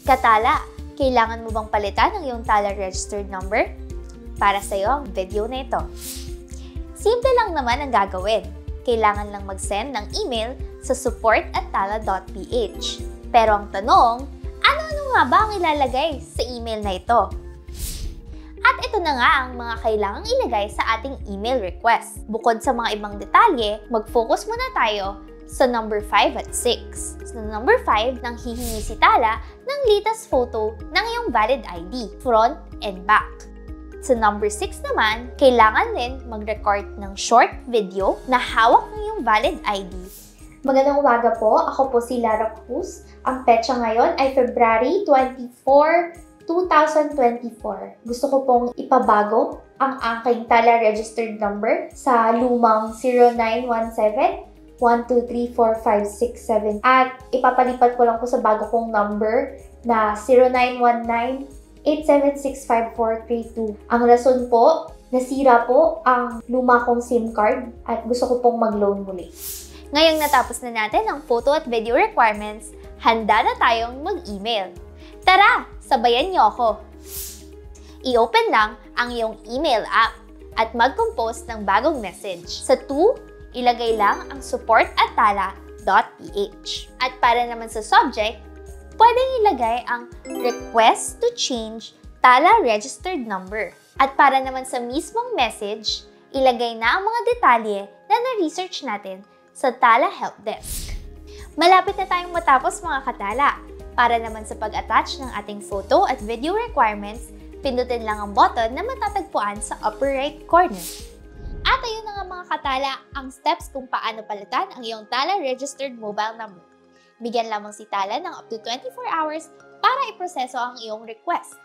Katala, kailangan mo bang palitan ang iyong Tala registered number? Para sa iyo ang video na ito. Simple lang naman ang gagawin. Kailangan lang mag-send ng email sa support@tala.ph. Pero ang tanong, ano-ano nga ba ang ilalagay sa email na ito? At ito na nga ang mga kailangang ilagay sa ating email request. Bukod sa mga ibang detalye, mag-focus muna tayo sa number 5 at 6. Sa number 5, nang hihingi si Tala ng latest photo ng iyong valid ID, front and back. Sa number 6 naman, kailangan din mag-record ng short video na hawak ng iyong valid ID. Magandang umaga po, ako po si Lara Cruz. Ang petsa ngayon ay February 24, 2024. Gusto ko pong ipabago ang aking Tala registered number sa lumang 0917-1234567 at ipapalipat ko lang po sa bago kong number na 0919-8765432. Ang rason po, nasira po ang luma kong SIM card at gusto ko pong mag-loan muli. Ngayong natapos na natin ang photo at video requirements, handa na tayong mag-email. Tara, sabayan niyo ako! I-open lang ang iyong email app at mag-compose ng bagong message. Sa to, ilagay lang ang support@tala.ph. At para naman sa subject, pwedeng ilagay ang request to change Tala registered number. At para naman sa mismong message, ilagay na ang mga detalye na na-research natin sa Tala Help Desk. Malapit na tayong matapos mga katala. Para naman sa pag-attach ng ating photo at video requirements, pindutin lang ang button na matatagpuan sa upper right corner. At ayun na nga mga katala, ang steps kung paano palitan ang iyong Tala registered mobile number. Bigyan lamang si Tala ng up to 24 hours para iproseso ang iyong request.